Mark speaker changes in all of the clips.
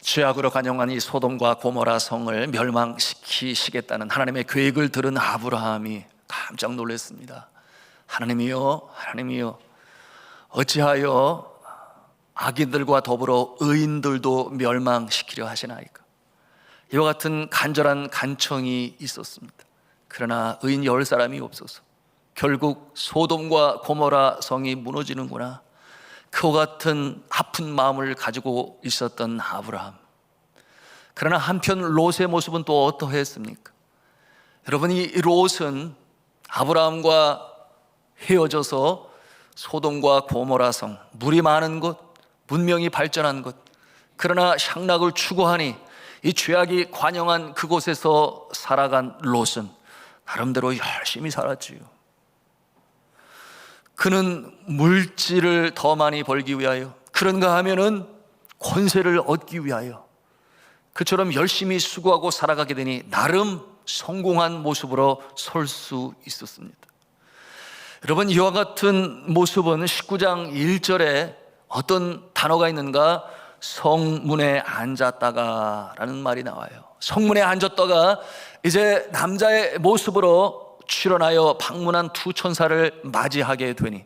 Speaker 1: 죄악으로 간영한 이 소돔과 고모라 성을 멸망시키시겠다는 하나님의 계획을 들은 아브라함이 깜짝 놀랐습니다. 하나님이여, 하나님이여, 어찌하여 악인들과 더불어 의인들도 멸망시키려 하시나이까? 이와 같은 간절한 간청이 있었습니다. 그러나 의인 10사람이 없어서 결국 소돔과 고모라 성이 무너지는구나, 그와 같은 아픈 마음을 가지고 있었던 아브라함. 그러나 한편 롯의 모습은 또 어떠했습니까? 여러분, 이 롯은 아브라함과 헤어져서 소돔과 고모라 성, 물이 많은 곳, 문명이 발전한 곳, 그러나 향락을 추구하니 이 죄악이 관영한 그곳에서 살아간 롯은 나름대로 열심히 살았지요. 그는 물질을 더 많이 벌기 위하여, 그런가 하면은 권세를 얻기 위하여 그처럼 열심히 수고하고 살아가게 되니 나름 성공한 모습으로 설 수 있었습니다. 여러분, 이와 같은 모습은 19장 1절에 어떤 단어가 있는가? 성문에 앉았다가 라는 말이 나와요. 성문에 앉았다가 이제 남자의 모습으로 출현하여 방문한 두 천사를 맞이하게 되니,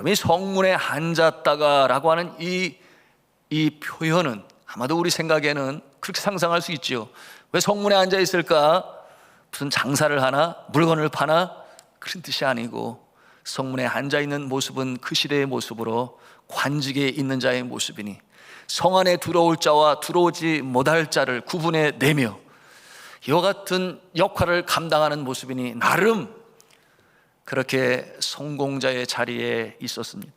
Speaker 1: 이 성문에 앉았다가 라고 하는 이 표현은 아마도 우리 생각에는 그렇게 상상할 수 있죠. 왜 성문에 앉아 있을까? 무슨 장사를 하나? 물건을 파나? 그런 뜻이 아니고, 성문에 앉아 있는 모습은 그 시대의 모습으로 관직에 있는 자의 모습이니 성 안에 들어올 자와 들어오지 못할 자를 구분해 내며 이와 같은 역할을 감당하는 모습이니 나름 그렇게 성공자의 자리에 있었습니다.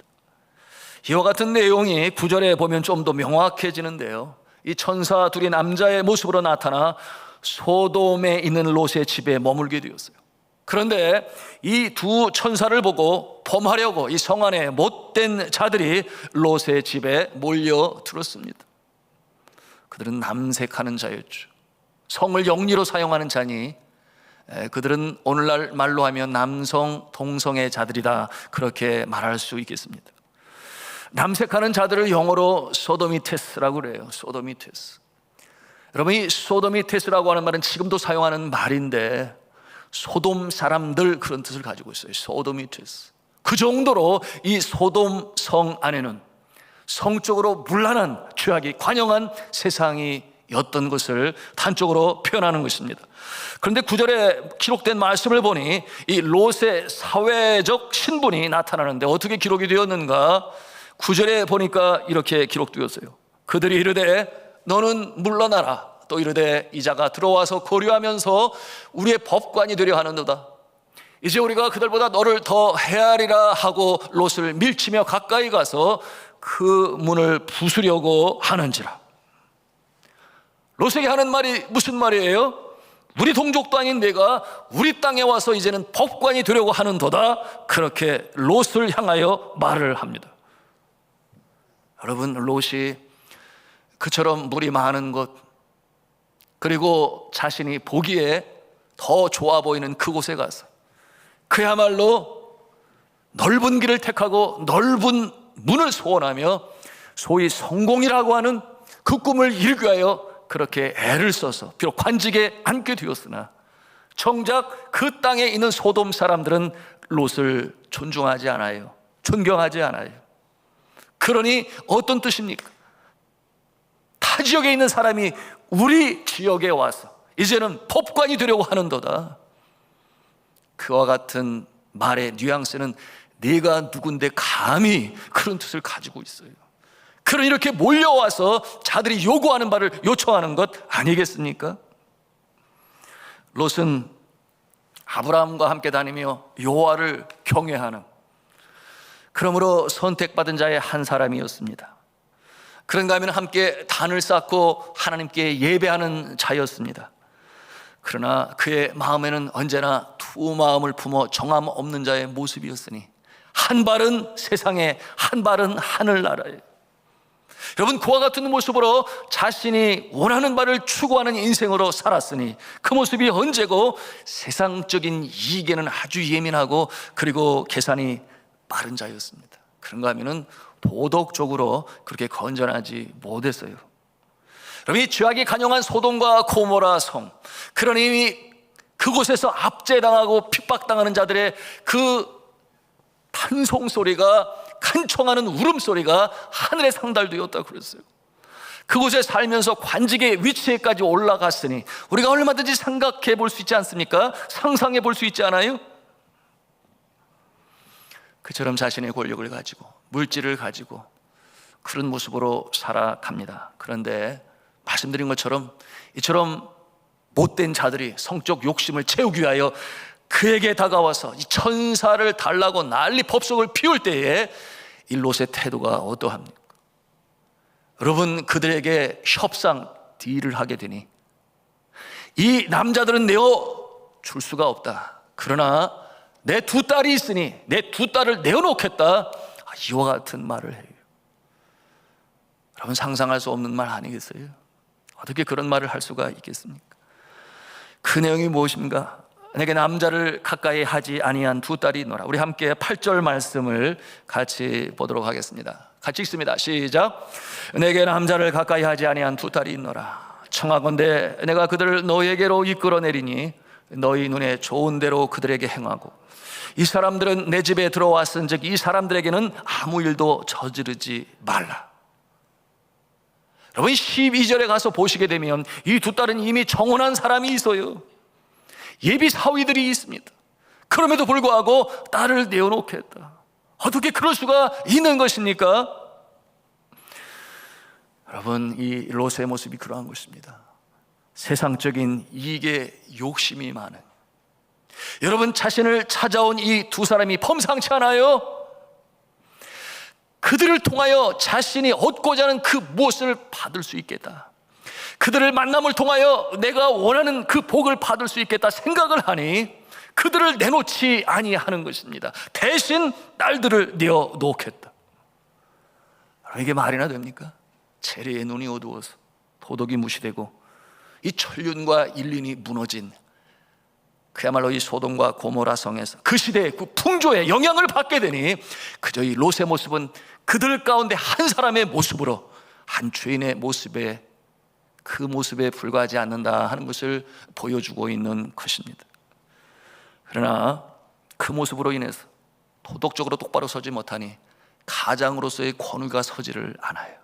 Speaker 1: 이와 같은 내용이 9절에 보면 좀 더 명확해지는데요, 이 천사 둘이 남자의 모습으로 나타나 소돔에 있는 롯의 집에 머물게 되었어요. 그런데 이 두 천사를 보고 범하려고 이 성 안에 못된 자들이 롯의 집에 몰려들었습니다. 그들은 남색하는 자였죠. 성을 영리로 사용하는 자니 그들은 오늘날 말로 하면 남성 동성애 자들이다, 그렇게 말할 수 있겠습니다. 남색하는 자들을 영어로 소도미테스라고 그래요. 소도미테스. 여러분, 이 소도미테스라고 하는 말은 지금도 사용하는 말인데 소돔 사람들, 그런 뜻을 가지고 있어요. 소도미테스. 그 정도로 이 소돔 성 안에는 성적으로 문란한 죄악이 관영한 세상이었던 것을 단적으로 표현하는 것입니다. 그런데 9절에 기록된 말씀을 보니 이 롯의 사회적 신분이 나타나는데 어떻게 기록이 되었는가? 9절에 보니까 이렇게 기록되었어요. 그들이 이르되 너는 물러나라. 또 이르되 이자가 들어와서 고려하면서 우리의 법관이 되려 하는도다. 이제 우리가 그들보다 너를 더 헤아리라 하고 롯을 밀치며 가까이 가서 그 문을 부수려고 하는지라. 롯에게 하는 말이 무슨 말이에요? 우리 동족도 아닌 내가 우리 땅에 와서 이제는 법관이 되려고 하는도다. 그렇게 롯을 향하여 말을 합니다. 여러분, 롯이 그처럼 물이 많은 곳, 그리고 자신이 보기에 더 좋아 보이는 그곳에 가서 그야말로 넓은 길을 택하고 넓은 문을 소원하며 소위 성공이라고 하는 그 꿈을 이루기 위하여 그렇게 애를 써서 비록 관직에 앉게 되었으나 정작 그 땅에 있는 소돔 사람들은 롯을 존중하지 않아요. 존경하지 않아요. 그러니 어떤 뜻입니까? 타 지역에 있는 사람이 우리 지역에 와서 이제는 법관이 되려고 하는도다. 그와 같은 말의 뉘앙스는 내가 누군데 감히 그런 뜻을 가지고 있어요. 그러니 이렇게 몰려와서 자들이 요구하는 바를 요청하는 것 아니겠습니까? 롯은 아브라함과 함께 다니며 여호와를 경외하는, 그러므로 선택받은 자의 한 사람이었습니다. 그런가 하면 함께 단을 쌓고 하나님께 예배하는 자였습니다. 그러나 그의 마음에는 언제나 두 마음을 품어 정함 없는 자의 모습이었으니 한 발은 세상에, 한 발은 하늘나라에. 여러분, 그와 같은 모습으로 자신이 원하는 바를 추구하는 인생으로 살았으니 그 모습이 언제고 세상적인 이익에는 아주 예민하고 그리고 계산이 빠른 자였습니다. 그런가 하면은 도덕적으로 그렇게 건전하지 못했어요. 여러분, 이 죄악이 간영한 소돔과 고모라 성, 그러니 그곳에서 압제당하고 핍박당하는 자들의 그 탄송 소리가, 간청하는 울음소리가 하늘에 상달되었다고 그랬어요. 그곳에 살면서 관직의 위치에까지 올라갔으니 우리가 얼마든지 생각해 볼 수 있지 않습니까? 상상해 볼 수 있지 않아요? 그처럼 자신의 권력을 가지고 물질을 가지고 그런 모습으로 살아갑니다. 그런데 말씀드린 것처럼 이처럼 못된 자들이 성적 욕심을 채우기 위하여 그에게 다가와서 이 천사를 달라고 난리 법석을 피울 때에 이 롯의 태도가 어떠합니까? 여러분, 그들에게 협상 딜을 하게 되니 이 남자들은 내어 줄 수가 없다. 그러나 내 두 딸이 있으니 내 두 딸을 내어놓겠다. 이와 같은 말을 해요. 여러분, 상상할 수 없는 말 아니겠어요? 어떻게 그런 말을 할 수가 있겠습니까? 그 내용이 무엇인가? 내게 남자를 가까이 하지 아니한 두 딸이 있노라. 우리 함께 8절 말씀을 같이 보도록 하겠습니다. 같이 읽습니다. 시작. 내게 남자를 가까이 하지 아니한 두 딸이 있노라. 청하건대 내가 그들을 너에게로 이끌어내리니 너희 눈에 좋은 대로 그들에게 행하고 이 사람들은 내 집에 들어왔은즉 이 사람들에게는 아무 일도 저지르지 말라. 여러분, 12절에 가서 보시게 되면 이 두 딸은 이미 정혼한 사람이 있어요. 예비 사위들이 있습니다. 그럼에도 불구하고 딸을 내어놓겠다. 어떻게 그럴 수가 있는 것입니까? 여러분, 이 롯의 모습이 그러한 것입니다. 세상적인 이익에 욕심이 많은, 여러분, 자신을 찾아온 이 두 사람이 범상치 않아요? 그들을 통하여 자신이 얻고자 하는 그 무엇을 받을 수 있겠다, 그들을 만남을 통하여 내가 원하는 그 복을 받을 수 있겠다 생각을 하니 그들을 내놓지 아니하는 것입니다. 대신 딸들을 내어놓겠다. 이게 말이나 됩니까? 재래의 눈이 어두워서 도덕이 무시되고 이 천륜과 인륜이 무너진 그야말로 이 소돔과 고모라 성에서 그 시대의 그 풍조에 영향을 받게 되니 그저 이 롯의 모습은 그들 가운데 한 사람의 모습으로, 한 죄인의 모습에, 그 모습에 불과하지 않는다 하는 것을 보여주고 있는 것입니다. 그러나 그 모습으로 인해서 도덕적으로 똑바로 서지 못하니 가장으로서의 권위가 서지를 않아요.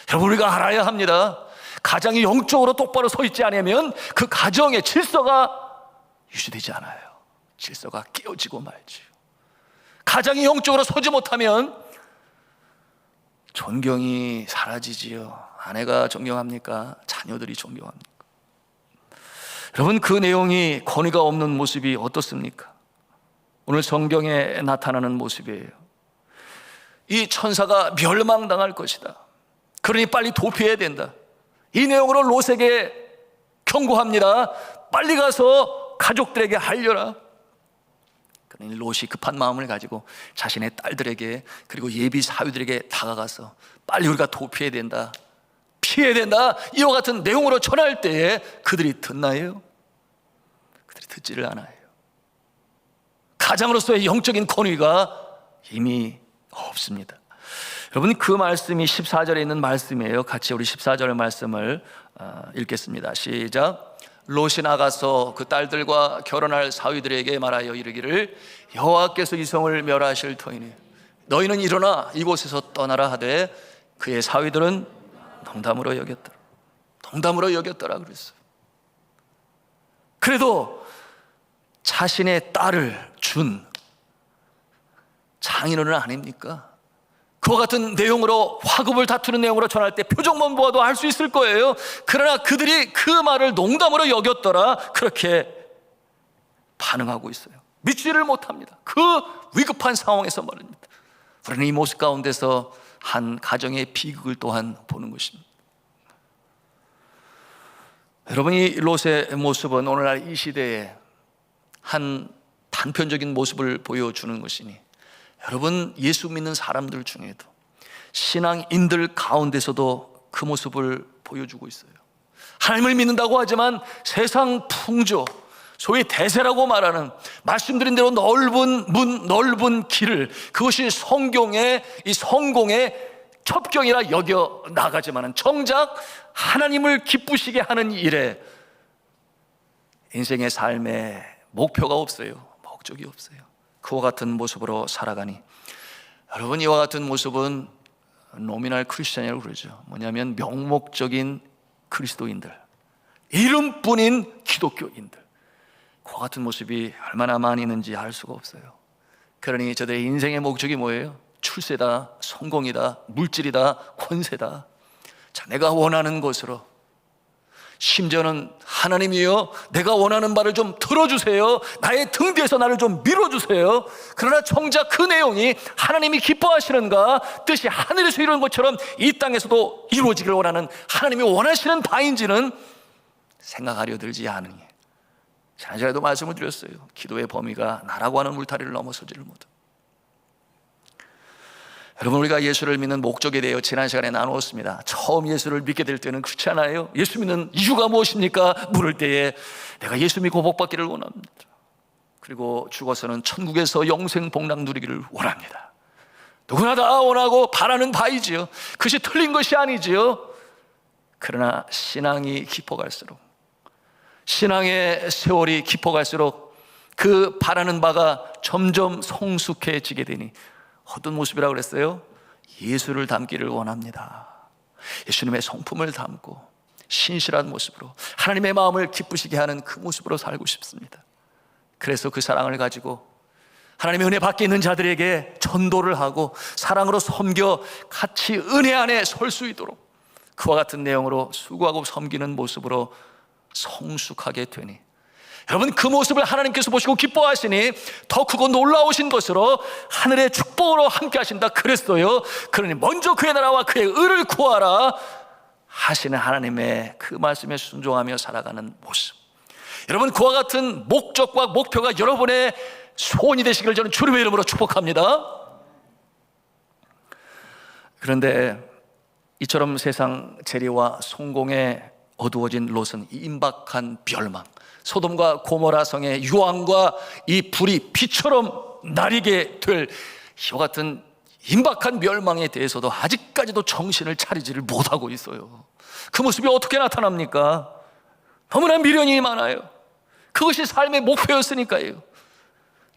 Speaker 1: 여러분, 우리가 알아야 합니다. 가장이 영적으로 똑바로 서 있지 않으면 그 가정의 질서가 유지되지 않아요. 질서가 깨어지고 말지요. 가장이 영적으로 서지 못하면 존경이 사라지지요. 아내가 존경합니까? 자녀들이 존경합니까? 여러분, 그 내용이 권위가 없는 모습이 어떻습니까? 오늘 성경에 나타나는 모습이에요. 이 천사가 멸망당할 것이다. 그러니 빨리 도피해야 된다. 이 내용으로 롯에게 경고합니다. 빨리 가서 가족들에게 알려라. 그러니 롯이 급한 마음을 가지고 자신의 딸들에게 그리고 예비 사위들에게 다가가서 빨리 우리가 도피해야 된다, 피해야 된다, 이와 같은 내용으로 전할 때에 그들이 듣나요? 그들이 듣지를 않아요. 가장으로서의 영적인 권위가 이미 없습니다. 여러분, 그 말씀이 14절에 있는 말씀이에요. 같이 우리 14절 말씀을 읽겠습니다. 시작. 롯이 나가서 그 딸들과 결혼할 사위들에게 말하여 이르기를 여호와께서 이 성을 멸하실 터이니 너희는 일어나 이곳에서 떠나라 하되 그의 사위들은 농담으로 여겼더라. 농담으로 여겼더라 그랬어요. 그래도 자신의 딸을 준 장인어른 아닙니까? 그와 같은 내용으로, 화급을 다투는 내용으로 전할 때 표정만 보아도 알 수 있을 거예요. 그러나 그들이 그 말을 농담으로 여겼더라, 그렇게 반응하고 있어요. 믿지를 못합니다. 그 위급한 상황에서 말입니다. 우리는 이 모습 가운데서 한 가정의 비극을 또한 보는 것입니다. 여러분, 이 롯의 모습은 오늘날 이 시대에 한 단편적인 모습을 보여주는 것이니, 여러분, 예수 믿는 사람들 중에도 신앙인들 가운데서도 그 모습을 보여주고 있어요. 하나님을 믿는다고 하지만 세상 풍조, 소위 대세라고 말하는 말씀드린 대로 넓은 문, 넓은 길을, 그것이 성경의 이 성공의 첩경이라 여겨 나가지만은 정작 하나님을 기쁘시게 하는 일에 인생의 삶에 목표가 없어요. 목적이 없어요. 그와 같은 모습으로 살아가니, 여러분, 이와 같은 모습은 노미널 크리스천이라고 그러죠. 뭐냐면 명목적인 그리스도인들, 이름뿐인 기독교인들, 그와 같은 모습이 얼마나 많이 있는지 알 수가 없어요. 그러니 저들의 인생의 목적이 뭐예요? 출세다, 성공이다, 물질이다, 권세다. 자, 내가 원하는 것으로, 심지어는 하나님이여 내가 원하는 바를 좀 들어주세요, 나의 등 뒤에서 나를 좀 밀어주세요. 그러나 정작 그 내용이 하나님이 기뻐하시는가, 뜻이 하늘에서 이루는 것처럼 이 땅에서도 이루어지기를 원하는 하나님이 원하시는 바인지는 생각하려 들지 않으니, 지난 시간에도 말씀을 드렸어요. 기도의 범위가 나라고 하는 울타리를 넘어서지를 못합니다. 여러분, 우리가 예수를 믿는 목적에 대해 지난 시간에 나누었습니다. 처음 예수를 믿게 될 때는 그렇지 않아요? 예수 믿는 이유가 무엇입니까? 물을 때에 내가 예수 믿고 복받기를 원합니다. 그리고 죽어서는 천국에서 영생 복락 누리기를 원합니다. 누구나 다 원하고 바라는 바이지요. 그것이 틀린 것이 아니지요. 그러나 신앙이 깊어갈수록, 신앙의 세월이 깊어갈수록 그 바라는 바가 점점 성숙해지게 되니 어떤 모습이라고 그랬어요? 예수를 닮기를 원합니다. 예수님의 성품을 담고 신실한 모습으로 하나님의 마음을 기쁘시게 하는 그 모습으로 살고 싶습니다. 그래서 그 사랑을 가지고 하나님의 은혜 밖에 있는 자들에게 전도를 하고 사랑으로 섬겨 같이 은혜 안에 설 수 있도록 그와 같은 내용으로 수고하고 섬기는 모습으로 성숙하게 되니, 여러분, 그 모습을 하나님께서 보시고 기뻐하시니 더 크고 놀라우신 것으로 하늘의 축복으로 함께 하신다 그랬어요. 그러니 먼저 그의 나라와 그의 의를 구하라 하시는 하나님의 그 말씀에 순종하며 살아가는 모습, 여러분, 그와 같은 목적과 목표가 여러분의 소원이 되시기를 저는 주님의 이름으로 축복합니다. 그런데 이처럼 세상 재리와 성공에 어두워진 롯은 이 임박한 멸망, 소돔과 고모라 성의 유황과 이 불이 비처럼 나리게 될 이와 같은 임박한 멸망에 대해서도 아직까지도 정신을 차리지를 못하고 있어요. 그 모습이 어떻게 나타납니까? 너무나 미련이 많아요. 그것이 삶의 목표였으니까요.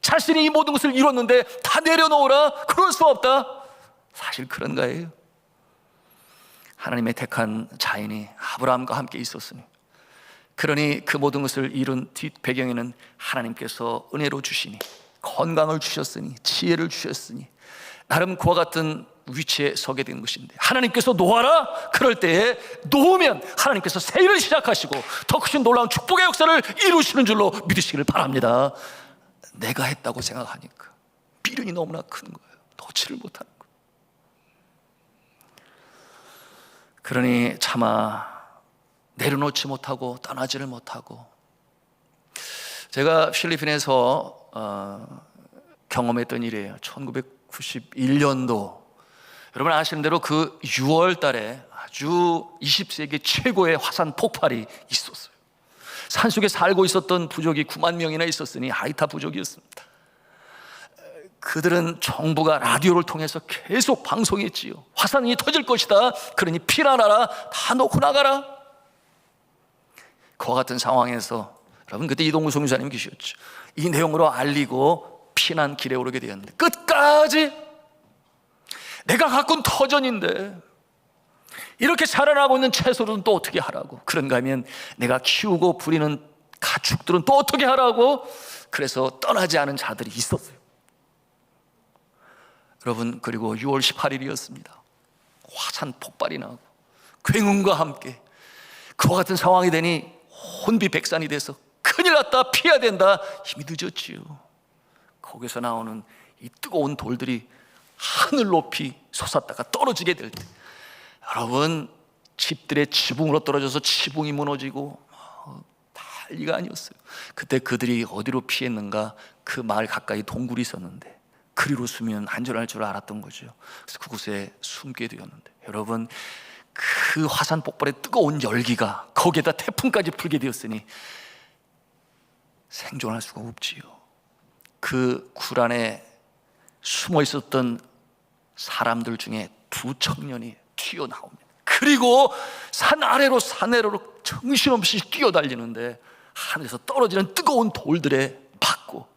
Speaker 1: 자신이 이 모든 것을 이뤘는데 다 내려놓으라, 그럴 수 없다. 사실 그런 거예요. 하나님의 택한 자인이 아브라함과 함께 있었으니, 그러니 그 모든 것을 이룬 뒷 배경에는 하나님께서 은혜로 주시니, 건강을 주셨으니, 지혜를 주셨으니 나름 그와 같은 위치에 서게 된 것인데, 하나님께서 놓아라, 그럴 때에 놓으면 하나님께서 새 일을 시작하시고 더 크신 놀라운 축복의 역사를 이루시는 줄로 믿으시기를 바랍니다. 내가 했다고 생각하니까 미련이 너무나 큰 거예요. 놓지를 못하는 거예요. 그러니 차마 내려놓지 못하고 떠나지를 못하고, 제가 필리핀에서 경험했던 일이에요. 1991년도 여러분 아시는 대로 그 6월 달에 아주 20세기 최고의 화산 폭발이 있었어요. 산속에 살고 있었던 부족이 9만 명이나 있었으니 아이타 부족이었습니다. 그들은 정부가 라디오를 통해서 계속 방송했지요. 화산이 터질 것이다, 그러니 피난하라, 다 놓고 나가라. 그와 같은 상황에서 여러분, 그때 이동구 선교사님 계셨죠. 이 내용으로 알리고 피난 길에 오르게 되었는데, 끝까지 내가 가꾼 터전인데 이렇게 자라나고 있는 채소는 또 어떻게 하라고, 그런가 하면 내가 키우고 부리는 가축들은 또 어떻게 하라고. 그래서 떠나지 않은 자들이 있었어요. 여러분, 그리고 6월 18일이었습니다. 화산 폭발이 나고 굉음과 함께 그와 같은 상황이 되니 혼비백산이 돼서 큰일 났다, 피해야 된다, 힘이 늦었지요. 거기서 나오는 이 뜨거운 돌들이 하늘 높이 솟았다가 떨어지게 될 때, 여러분, 집들의 지붕으로 떨어져서 지붕이 무너지고 난리가 아니었어요. 그때 그들이 어디로 피했는가? 그 마을 가까이 동굴이 있었는데 그리로 숨으면 안전할 줄 알았던 거죠. 그래서 그곳에 숨게 되었는데, 여러분, 그 화산 폭발의 뜨거운 열기가 거기에다 태풍까지 불게 되었으니 생존할 수가 없지요. 그 굴 안에 숨어 있었던 사람들 중에 두 청년이 튀어나옵니다. 그리고 산 아래로 산 아래로 정신없이 뛰어달리는데 하늘에서 떨어지는 뜨거운 돌들에 맞고,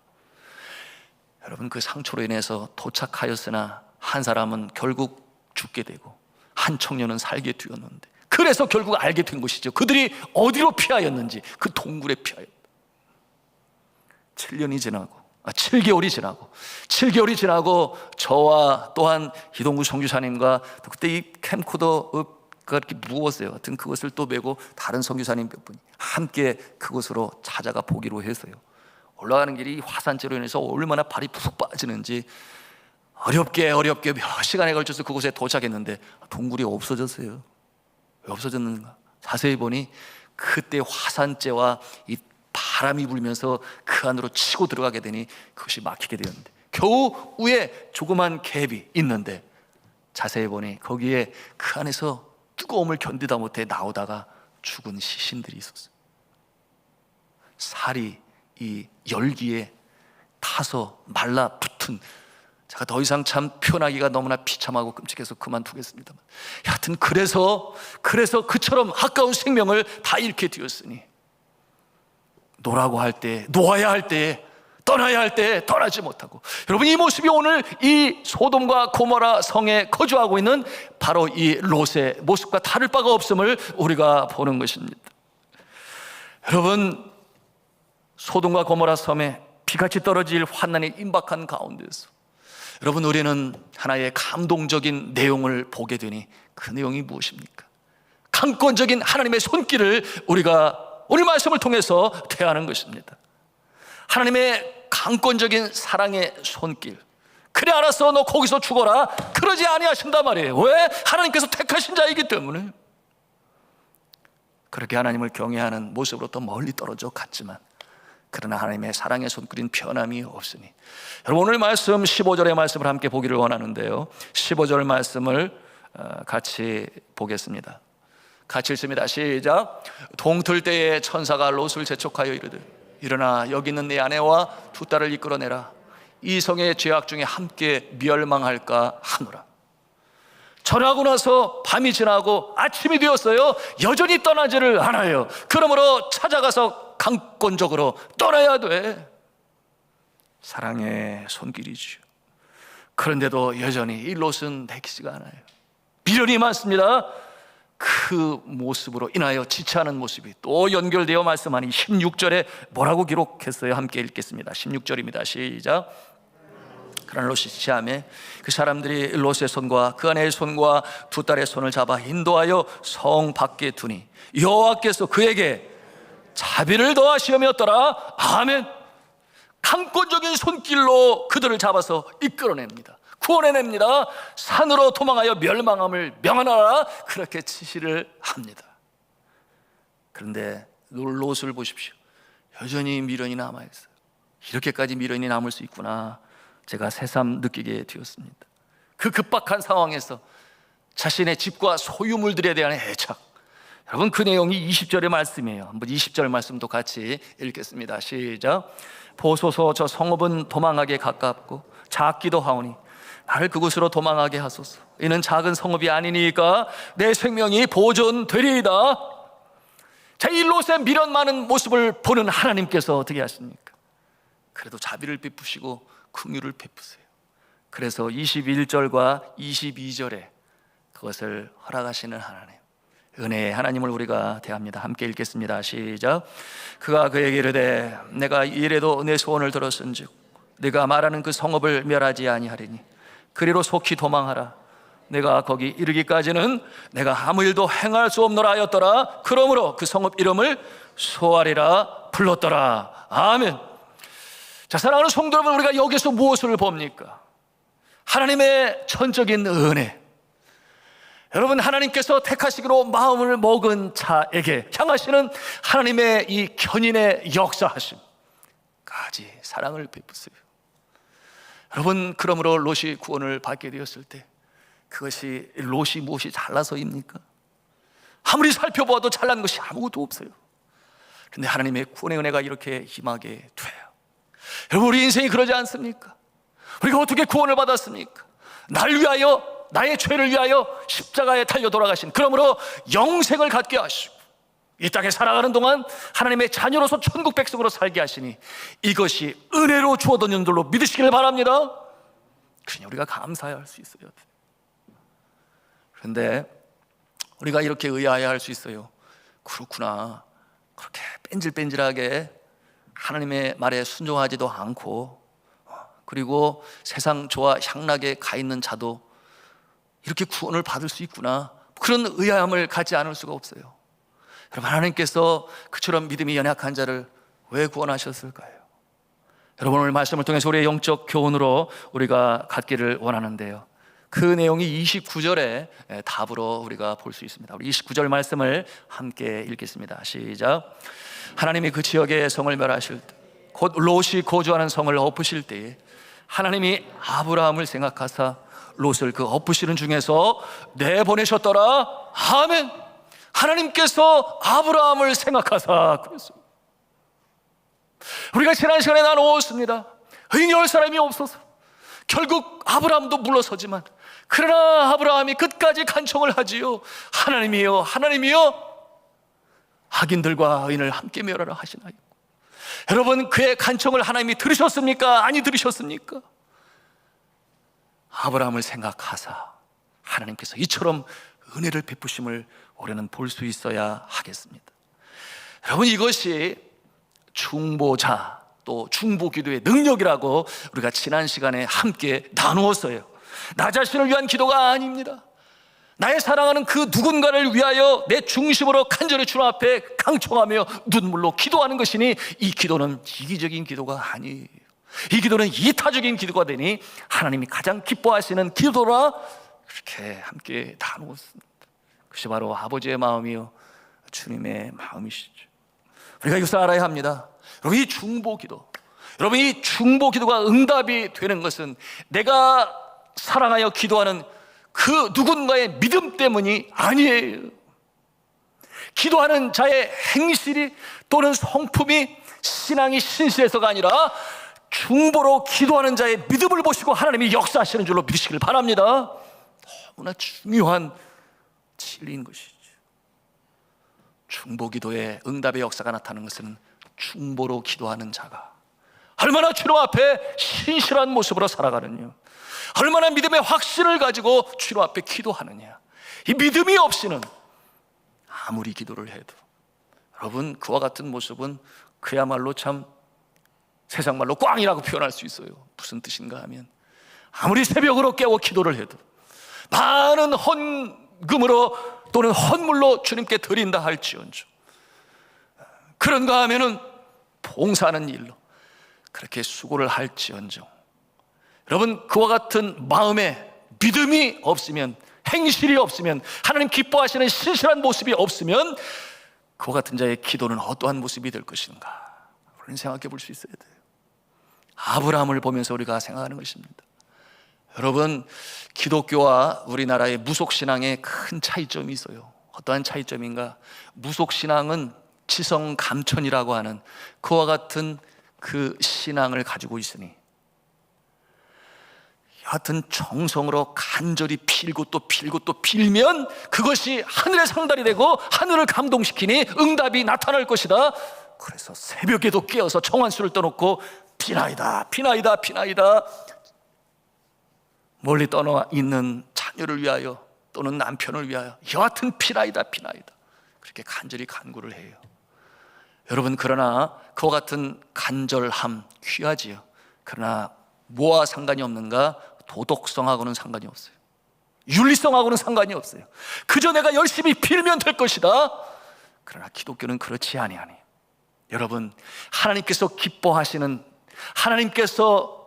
Speaker 1: 여러분, 그 상처로 인해서 도착하였으나 한 사람은 결국 죽게 되고 한 청년은 살게 되었는데, 그래서 결국 알게 된 것이죠. 그들이 어디로 피하였는지. 그 동굴에 피하였다. 7개월이 지나고 저와 또한 이동구 선교사님과 그때 이 캠코더가 이렇게 무거웠어요. 하여튼 그것을 또 메고 다른 선교사님 몇 분이 함께 그곳으로 찾아가 보기로 했어요. 올라가는 길이 화산재로 인해서 얼마나 발이 푹 빠지는지 어렵게 몇 시간에 걸쳐서 그곳에 도착했는데 동굴이 없어졌어요. 왜 없어졌는가? 자세히 보니 그때 화산재와 이 바람이 불면서 그 안으로 치고 들어가게 되니 그것이 막히게 되었는데, 겨우 위에 조그만 갭이 있는데 자세히 보니 거기에 그 안에서 뜨거움을 견디다 못해 나오다가 죽은 시신들이 있었어요. 살이 이 열기에 타서 말라붙은, 제가 더 이상 참 표현하기가 너무나 비참하고 끔찍해서 그만두겠습니다만, 하여튼 그래서 그처럼 아까운 생명을 다 잃게 되었으니 놓아야 할 때에 떠나야 할 때에 떠나지 못하고, 여러분, 이 모습이 오늘 이 소돔과 고모라 성에 거주하고 있는 바로 이 롯의 모습과 다를 바가 없음을 우리가 보는 것입니다. 여러분, 소돔과 고모라 섬에 비같이 떨어질 환난이 임박한 가운데서 여러분, 우리는 하나의 감동적인 내용을 보게 되니 그 내용이 무엇입니까? 강권적인 하나님의 손길을 우리가 오늘 말씀을 통해서 대하는 것입니다. 하나님의 강권적인 사랑의 손길. 그래, 알았어, 너 거기서 죽어라, 그러지 아니하신단 말이에요. 왜? 하나님께서 택하신 자이기 때문에. 그렇게 하나님을 경외하는 모습으로부터 멀리 떨어져 갔지만, 그러나 하나님의 사랑의 손길인 변함이 없으니, 여러분, 오늘 말씀 15절의 말씀을 함께 보기를 원하는데요, 15절 말씀을 같이 보겠습니다. 같이 읽습니다. 시작. 동틀 때에 천사가 롯을 재촉하여 이르되, 일어나 여기 있는 내 아내와 두 딸을 이끌어내라. 이 성의 죄악 중에 함께 멸망할까 하노라. 전하고 나서 밤이 지나고 아침이 되었어요. 여전히 떠나지를 않아요. 그러므로 찾아가서 강권적으로 떠나야 돼. 사랑의 손길이죠. 그런데도 여전히 이 롯은 내키지가 않아요. 미련이 많습니다. 그 모습으로 인하여 지체하는 모습이 또 연결되어 말씀하니 16절에 뭐라고 기록했어요? 함께 읽겠습니다. 16절입니다. 시작. 그러나 롯이 지체하며 그 사람들이 롯의 손과 그 아내의 손과 두 딸의 손을 잡아 인도하여 성 밖에 두니 여호와께서 그에게 자비를 더하시며였더라. 아멘. 강권적인 손길로 그들을 잡아서 이끌어냅니다. 구원해냅니다. 산으로 도망하여 멸망함을 명하노라. 그렇게 지시를 합니다. 그런데 롯을 보십시오. 여전히 미련이 남아있어요. 이렇게까지 미련이 남을 수 있구나, 제가 새삼 느끼게 되었습니다. 그 급박한 상황에서 자신의 집과 소유물들에 대한 애착, 여러분, 그 내용이 20절의 말씀이에요. 한번 20절 말씀도 같이 읽겠습니다. 시작. 보소서, 저 성읍은 도망하게 가깝고 작기도 하오니 나를 그곳으로 도망하게 하소서. 이는 작은 성읍이 아니니까 내 생명이 보존되리이다. 자, 이 롯의 미련 많은 모습을 보는 하나님께서 어떻게 하십니까? 그래도 자비를 베푸시고 긍휼을 베푸세요. 그래서 21절과 22절에 그것을 허락하시는 하나님, 은혜의 하나님을 우리가 대합니다. 함께 읽겠습니다. 시작. 그가 그에게 이르되 내가 이래도 내 소원을 들었은즉 네가 말하는 그 성읍을 멸하지 아니하리니 그리로 속히 도망하라. 내가 거기 이르기까지는 내가 아무 일도 행할 수 없노라 하였더라. 그러므로 그 성읍 이름을 소알이라 불렀더라. 아멘. 자, 사랑하는 성도 여러분, 우리가 여기서 무엇을 봅니까? 하나님의 전적인 은혜. 여러분, 하나님께서 택하시기로 마음을 먹은 자에게 향하시는 하나님의 이 견인의 역사하심까지 사랑을 베푸세요. 여러분, 그러므로 롯이 구원을 받게 되었을 때 그것이 롯이 무엇이 잘나서입니까? 아무리 살펴보아도 잘난 것이 아무것도 없어요. 그런데 하나님의 구원의 은혜가 이렇게 임하게 돼요. 여러분, 우리 인생이 그러지 않습니까? 우리가 어떻게 구원을 받았습니까? 날 위하여, 나의 죄를 위하여 십자가에 달려 돌아가신, 그러므로 영생을 갖게 하시고 이 땅에 살아가는 동안 하나님의 자녀로서 천국 백성으로 살게 하시니 이것이 은혜로 주어진 줄로 믿으시기를 바랍니다. 그러니 우리가 감사해야 할 수 있어요. 그런데 우리가 이렇게 의아해 할 수 있어요. 그렇구나, 그렇게 뺀질뺀질하게 하나님의 말에 순종하지도 않고, 그리고 세상 좋아 향락에 가 있는 자도 이렇게 구원을 받을 수 있구나, 그런 의아함을 갖지 않을 수가 없어요. 여러분, 하나님께서 그처럼 믿음이 연약한 자를 왜 구원하셨을까요? 여러분, 오늘 말씀을 통해서 우리의 영적 교훈으로 우리가 갖기를 원하는데요, 그 내용이 29절에 답으로 우리가 볼 수 있습니다. 우리 29절 말씀을 함께 읽겠습니다. 시작. 하나님이 그 지역의 성을 멸하실 때, 곧 롯이 거주하는 성을 엎으실 때에 하나님이 아브라함을 생각하사 롯을 그 엎으시는 중에서 내보내셨더라. 아멘. 하나님께서 아브라함을 생각하사 그랬습니다. 우리가 지난 시간에 나누었습니다. 의인할 사람이 없어서 결국 아브라함도 물러서지만, 그러나 아브라함이 끝까지 간청을 하지요. 하나님이여, 하나님이여, 악인들과 의인을 함께 멸하라 하시나요? 여러분, 그의 간청을 하나님이 들으셨습니까? 아니 들으셨습니까? 아브라함을 생각하사 하나님께서 이처럼 은혜를 베푸심을 우리는 볼 수 있어야 하겠습니다. 여러분, 이것이 중보자 또 중보기도의 능력이라고 우리가 지난 시간에 함께 나누었어요. 나 자신을 위한 기도가 아닙니다. 나의 사랑하는 그 누군가를 위하여 내 중심으로 간절히 주님 앞에 강청하며 눈물로 기도하는 것이니, 이 기도는 이기적인 기도가 아니에요. 이 기도는 이타적인 기도가 되니 하나님이 가장 기뻐하시는 기도라 그렇게 함께 나누었습니다. 그것이 바로 아버지의 마음이요 주님의 마음이시죠. 우리가 이것을 알아야 합니다. 여러분, 이 중보기도, 여러분, 이 중보기도가 응답이 되는 것은 내가 사랑하여 기도하는 그 누군가의 믿음 때문이 아니에요. 기도하는 자의 행실이 또는 성품이 신앙이 신실해서가 아니라 중보로 기도하는 자의 믿음을 보시고 하나님이 역사하시는 줄로 믿으시길 바랍니다. 너무나 중요한 진리인 것이죠. 중보기도의 응답의 역사가 나타나는 것은 중보로 기도하는 자가 얼마나 주님 앞에 신실한 모습으로 살아가느냐, 얼마나 믿음의 확신을 가지고 주님 앞에 기도하느냐. 이 믿음이 없이는 아무리 기도를 해도, 여러분, 그와 같은 모습은 그야말로 참 세상 말로 꽝이라고 표현할 수 있어요. 무슨 뜻인가 하면, 아무리 새벽으로 깨워 기도를 해도, 많은 헌금으로 또는 헌물로 주님께 드린다 할지언정, 그런가 하면은 봉사하는 일로 그렇게 수고를 할지언정, 여러분, 그와 같은 마음에 믿음이 없으면, 행실이 없으면, 하나님 기뻐하시는 신실한 모습이 없으면 그와 같은 자의 기도는 어떠한 모습이 될 것인가, 우리는 생각해 볼 수 있어야 돼요. 아브라함을 보면서 우리가 생각하는 것입니다. 여러분, 기독교와 우리나라의 무속신앙에 큰 차이점이 있어요. 어떠한 차이점인가? 무속신앙은 지성감천이라고 하는 그와 같은 그 신앙을 가지고 있으니, 여하튼 정성으로 간절히 빌고 또 빌고 또 빌면 그것이 하늘의 상달이 되고 하늘을 감동시키니 응답이 나타날 것이다. 그래서 새벽에도 깨어서 정한수를 떠놓고 비나이다, 비나이다, 비나이다, 멀리 떠나 있는 자녀를 위하여 또는 남편을 위하여 여하튼 비나이다, 비나이다, 그렇게 간절히 간구를 해요. 여러분, 그러나 그와 같은 간절함 귀하지요. 그러나 뭐와 상관이 없는가? 도덕성하고는 상관이 없어요. 윤리성하고는 상관이 없어요. 그저 내가 열심히 빌면 될 것이다. 그러나 기독교는 그렇지 아니하니, 여러분, 하나님께서 기뻐하시는, 하나님께서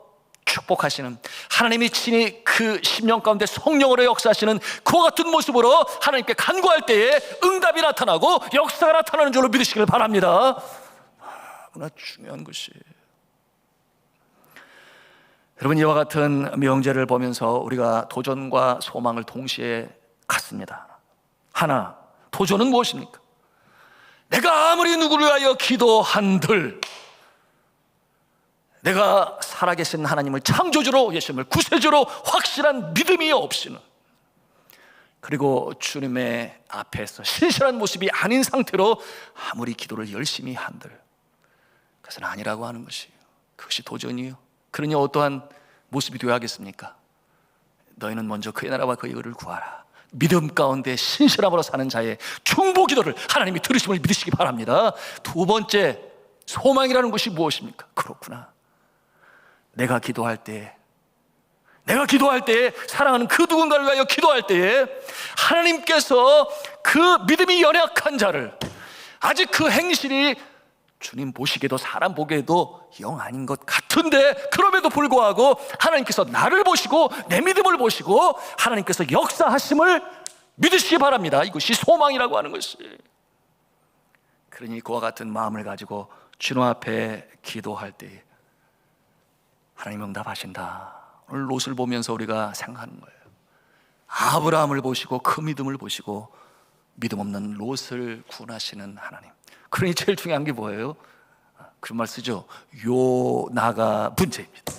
Speaker 1: 축복하시는, 하나님이 친히 그 심령 가운데 성령으로 역사하시는 그와 같은 모습으로 하나님께 간구할 때에 응답이 나타나고 역사가 나타나는 줄로 믿으시길 바랍니다. 너무나 중요한 것이에요. 여러분, 이와 같은 명제를 보면서 우리가 도전과 소망을 동시에 갖습니다. 하나, 도전은 무엇입니까? 내가 아무리 누구를 위하여 기도한들, 내가 살아계신 하나님을 창조주로 계심을, 구세주로 확실한 믿음이 없이는, 그리고 주님의 앞에서 신실한 모습이 아닌 상태로 아무리 기도를 열심히 한들, 그것은 아니라고 하는 것이에요. 그것이 도전이에요. 그러니 어떠한 모습이 되어야 하겠습니까? 너희는 먼저 그의 나라와 그의 의를 구하라. 믿음 가운데 신실함으로 사는 자의 중보 기도를 하나님이 들으심을 믿으시기 바랍니다. 두 번째, 소망이라는 것이 무엇입니까? 그렇구나, 내가 기도할 때에, 사랑하는 그 누군가를 위하여 기도할 때에 하나님께서 그 믿음이 연약한 자를, 아직 그 행실이 주님 보시기에도 사람 보기에도 영 아닌 것 같은데, 그럼에도 불구하고 하나님께서 나를 보시고 내 믿음을 보시고 하나님께서 역사하심을 믿으시기 바랍니다. 이것이 소망이라고 하는 것이. 그러니 그와 같은 마음을 가지고 주님 앞에 기도할 때 하나님 응답하신다. 오늘 롯을 보면서 우리가 생각하는 거예요. 아브라함을 보시고 그 믿음을 보시고 믿음 없는 롯을 구원하시는 하나님. 그러니 제일 중요한 게 뭐예요? 그런 말 쓰죠. 요나가 문제입니다.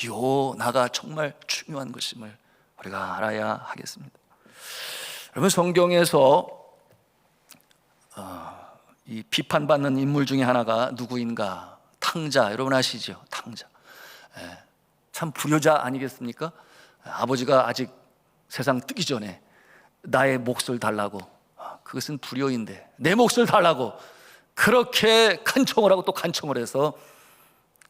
Speaker 1: 요나가 정말 중요한 것임을 우리가 알아야 하겠습니다. 여러분, 성경에서 이 비판받는 인물 중에 하나가 누구인가? 탕자, 여러분 아시죠? 탕자. 참 불효자 아니겠습니까? 아버지가 아직 세상 뜨기 전에 나의 몫을 달라고, 그것은 불효인데 내 몫을 달라고 그렇게 간청을 하고 또 간청을 해서,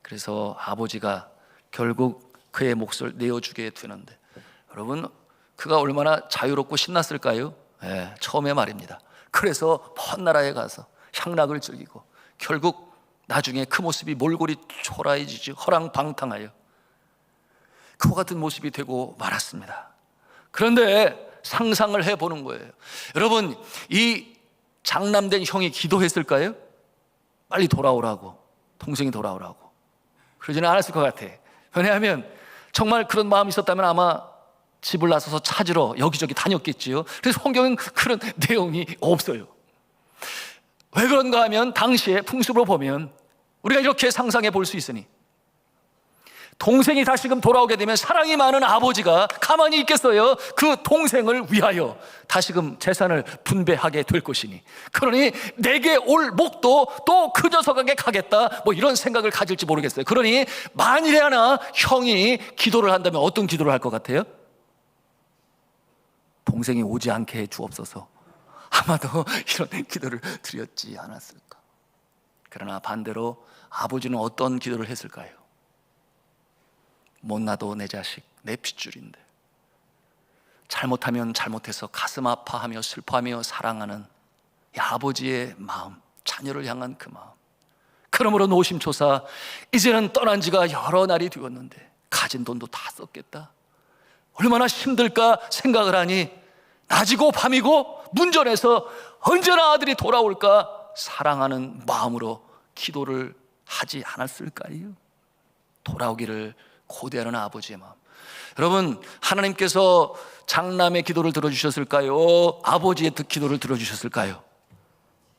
Speaker 1: 그래서 아버지가 결국 그의 몫을 내어주게 되는데, 여러분, 그가 얼마나 자유롭고 신났을까요? 처음에 말입니다. 그래서 먼 나라에 가서 향락을 즐기고 결국 나중에 그 모습이 몰골이 초라해지지, 허랑방탕하여 그와 같은 모습이 되고 말았습니다. 그런데 상상을 해보는 거예요. 여러분, 이 장남된 형이 기도했을까요? 빨리 돌아오라고, 동생이 돌아오라고. 그러지는 않았을 것 같아. 왜냐하면 정말 그런 마음이 있었다면 아마 집을 나서서 찾으러 여기저기 다녔겠지요. 그래서 성경은 그런 내용이 없어요. 왜 그런가 하면 당시의 풍습으로 보면 우리가 이렇게 상상해 볼 수 있으니, 동생이 다시금 돌아오게 되면 사랑이 많은 아버지가 가만히 있겠어요? 그 동생을 위하여 다시금 재산을 분배하게 될 것이니, 그러니 내게 올 목도 또 그 녀석에게 가겠다, 뭐 이런 생각을 가질지 모르겠어요. 그러니 만일에 하나 형이 기도를 한다면 어떤 기도를 할 것 같아요? 동생이 오지 않게 해 주옵소서. 아마도 이런 기도를 드렸지 않았을까. 그러나 반대로 아버지는 어떤 기도를 했을까요? 못나도 내 자식, 내 핏줄인데 잘못하면 잘못해서 가슴 아파하며 슬퍼하며 사랑하는 이 아버지의 마음, 자녀를 향한 그 마음. 그러므로 노심초사, 이제는 떠난 지가 여러 날이 되었는데 가진 돈도 다 썼겠다, 얼마나 힘들까 생각을 하니 낮이고 밤이고 문전에서 언제나 아들이 돌아올까 사랑하는 마음으로 기도를 하지 않았을까요? 돌아오기를 고대하는 아버지의 마음. 여러분, 하나님께서 장남의 기도를 들어주셨을까요? 아버지의 기도를 들어주셨을까요?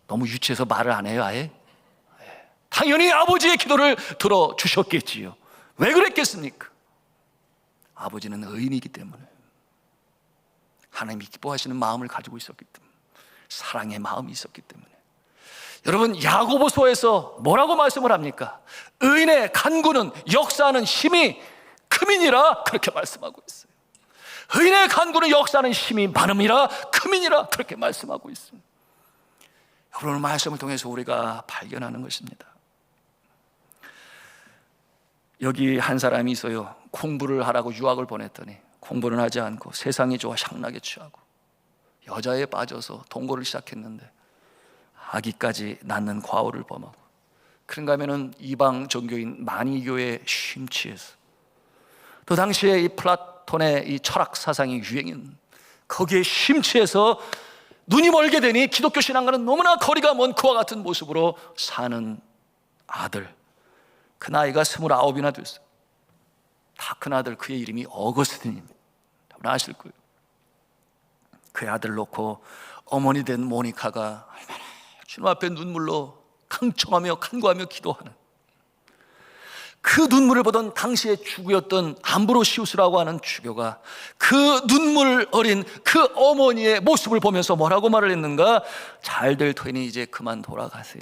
Speaker 1: 너무 유치해서 말을 안 해요, 아예? 당연히 아버지의 기도를 들어주셨겠지요. 왜 그랬겠습니까? 아버지는 의인이기 때문에, 하나님이 기뻐하시는 마음을 가지고 있었기 때문에, 사랑의 마음이 있었기 때문에. 여러분, 야고보서에서 뭐라고 말씀을 합니까? 의인의 간구는 역사하는 힘이 크민이라, 그렇게 말씀하고 있어요. 의인의 간구는 역사하는 힘이 많음이라, 크민이라, 그렇게 말씀하고 있습니다. 여러분, 말씀을 통해서 우리가 발견하는 것입니다. 여기 한 사람이 있어요. 공부를 하라고 유학을 보냈더니 공부는 하지 않고 세상이 좋아 향락에 취하고 여자에 빠져서 동거를 시작했는데 아기까지 낳는 과오를 범하고, 그런가 하면은 이방 종교인 마니교에 심취해서, 또 당시에 이 플라톤의 이 철학 사상이 유행인 거기에 심취해서 눈이 멀게 되니 기독교 신앙과는 너무나 거리가 먼 그와 같은 모습으로 사는 아들, 그 나이가 29이나 됐어요. 다 큰 아들, 그의 이름이 어거스틴입니다. 여러분 아실 거예요. 그의 아들 놓고 어머니 된 모니카가 얼마나 주님 앞에 눈물로 강청하며 간구하며 기도하는, 그 눈물을 보던 당시의 주교였던 암브로시우스라고 하는 주교가 그 눈물 어린 그 어머니의 모습을 보면서 뭐라고 말을 했는가? 잘될 터이니 이제 그만 돌아가세요.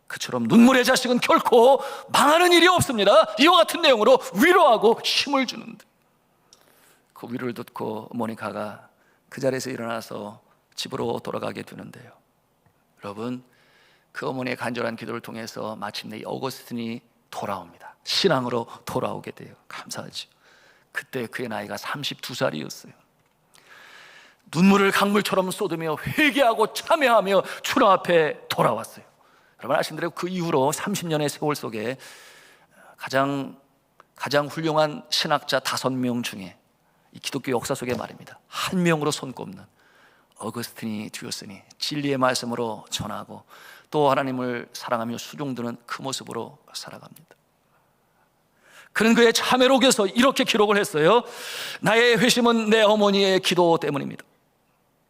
Speaker 1: 그처럼 눈물의 자식은 결코 망하는 일이 없습니다. 이와 같은 내용으로 위로하고 힘을 주는데, 그 위로를 듣고 모니카가 그 자리에서 일어나서 집으로 돌아가게 되는데요. 여러분, 그 어머니의 간절한 기도를 통해서 마침내 이 어거스틴이 돌아옵니다. 신앙으로 돌아오게 돼요. 감사하죠. 그때 그의 나이가 32살이었어요. 눈물을 강물처럼 쏟으며 회개하고 참회하며 주님 앞에 돌아왔어요. 여러분 아신 대로 그 이후로 30년의 세월 속에 가장 훌륭한 신학자 5명 중에 이 기독교 역사 속에 말입니다, 한 명으로 손꼽는 어거스틴이 되었으니 진리의 말씀으로 전하고 또 하나님을 사랑하며 순종드는 그 모습으로 살아갑니다. 그는 그의 참회록에서 이렇게 기록을 했어요. 나의 회심은 내 어머니의 기도 때문입니다.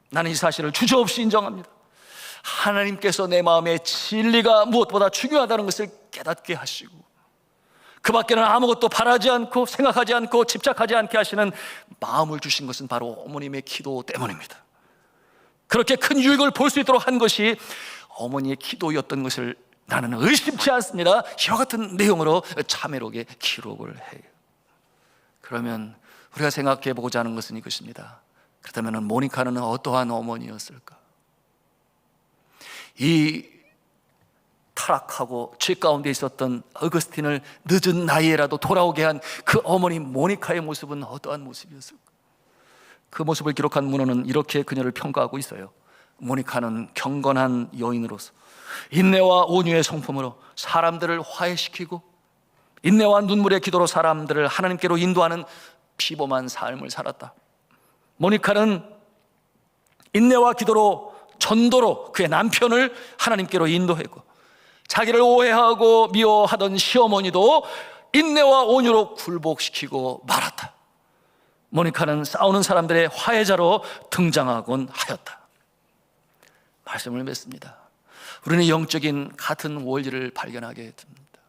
Speaker 1: 나는 이 사실을 주저없이 인정합니다. 하나님께서 내 마음에 진리가 무엇보다 중요하다는 것을 깨닫게 하시고 그 밖에는 아무것도 바라지 않고 생각하지 않고 집착하지 않게 하시는 마음을 주신 것은 바로 어머님의 기도 때문입니다. 그렇게 큰 유익을 볼 수 있도록 한 것이 어머니의 기도였던 것을 나는 의심치 않습니다. 이와 같은 내용으로 참회록에 기록을 해요. 그러면 우리가 생각해 보고자 하는 것은 이것입니다. 그렇다면 모니카는 어떠한 어머니였을까? 이 타락하고 죄 가운데 있었던 어거스틴을 늦은 나이에라도 돌아오게 한 그 어머니 모니카의 모습은 어떠한 모습이었을까? 그 모습을 기록한 문헌은 이렇게 그녀를 평가하고 있어요. 모니카는 경건한 여인으로서 인내와 온유의 성품으로 사람들을 화해시키고 인내와 눈물의 기도로 사람들을 하나님께로 인도하는 비범한 삶을 살았다. 모니카는 인내와 기도로 전도로 그의 남편을 하나님께로 인도했고 자기를 오해하고 미워하던 시어머니도 인내와 온유로 굴복시키고 말았다. 모니카는 싸우는 사람들의 화해자로 등장하곤 하였다. 말씀을 맺습니다. 우리는 영적인 같은 원리를 발견하게 됩니다.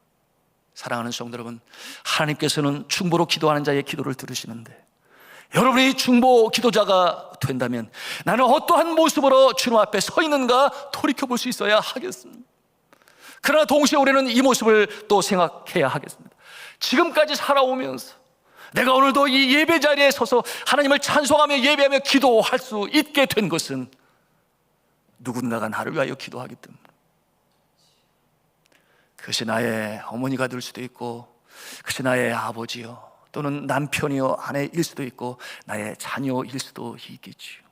Speaker 1: 사랑하는 성도 여러분, 하나님께서는 중보로 기도하는 자의 기도를 들으시는데 여러분이 중보 기도자가 된다면 나는 어떠한 모습으로 주님 앞에 서 있는가 돌이켜볼 수 있어야 하겠습니다. 그러나 동시에 우리는 이 모습을 또 생각해야 하겠습니다. 지금까지 살아오면서 내가 오늘도 이 예배 자리에 서서 하나님을 찬송하며 예배하며 기도할 수 있게 된 것은 누군가가 나를 위하여 기도하기 때문에, 그것이 나의 어머니가 될 수도 있고 그것이 나의 아버지요 또는 남편이요 아내일 수도 있고 나의 자녀일 수도 있겠지요.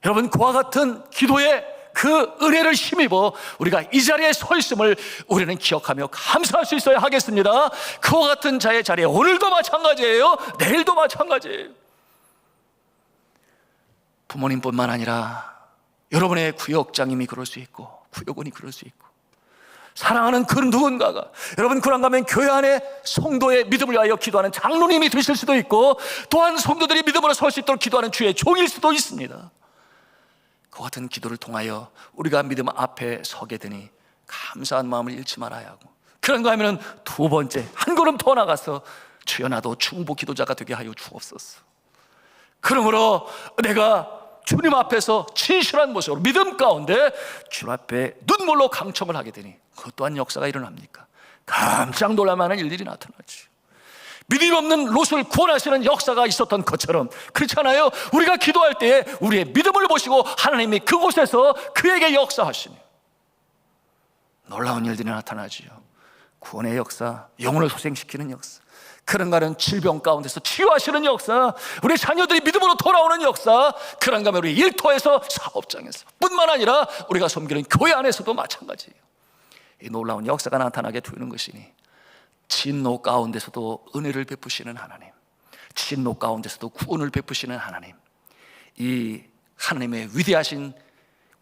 Speaker 1: 여러분, 그와 같은 기도에 그 은혜를 힘입어 우리가 이 자리에 서 있음을 우리는 기억하며 감사할 수 있어야 하겠습니다. 그와 같은 자의 자리에 오늘도 마찬가지예요. 내일도 마찬가지예요. 부모님뿐만 아니라 여러분의 구역장님이 그럴 수 있고 구역원이 그럴 수 있고 사랑하는 그 누군가가, 여러분 그런가 하면 교회 안에 성도의 믿음을 위하여 기도하는 장로님이 되실 수도 있고 또한 성도들이 믿음으로 설 수 있도록 기도하는 주의 종일 수도 있습니다. 그 같은 기도를 통하여 우리가 믿음 앞에 서게 되니 감사한 마음을 잃지 말아야 하고, 그런가 하면 두 번째 한 걸음 더 나가서 주여 나도 중보 기도자가 되게 하여 주옵소서. 그러므로 내가 주님 앞에서 진실한 모습으로 믿음 가운데 주님 앞에 눈물로 강청을 하게 되니 그것 또한 역사가 일어납니까? 깜짝 놀랄만한 일들이 나타나죠. 믿음 없는 롯을 구원하시는 역사가 있었던 것처럼, 그렇잖아요. 우리가 기도할 때에 우리의 믿음을 보시고 하나님이 그곳에서 그에게 역사하시니 놀라운 일들이 나타나지요. 구원의 역사, 영혼을 소생시키는 역사, 그런가는 질병 가운데서 치유하시는 역사, 우리 자녀들이 믿음으로 돌아오는 역사, 그런가 하면 우리 일터에서 사업장에서 뿐만 아니라 우리가 섬기는 교회 안에서도 마찬가지예요. 이 놀라운 역사가 나타나게 되는 것이니 진노 가운데서도 은혜를 베푸시는 하나님, 진노 가운데서도 구원을 베푸시는 하나님, 이 하나님의 위대하신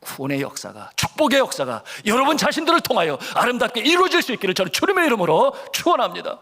Speaker 1: 구원의 역사가, 축복의 역사가 여러분 자신들을 통하여 아름답게 이루어질 수 있기를 저는 주님의 이름으로 축원합니다.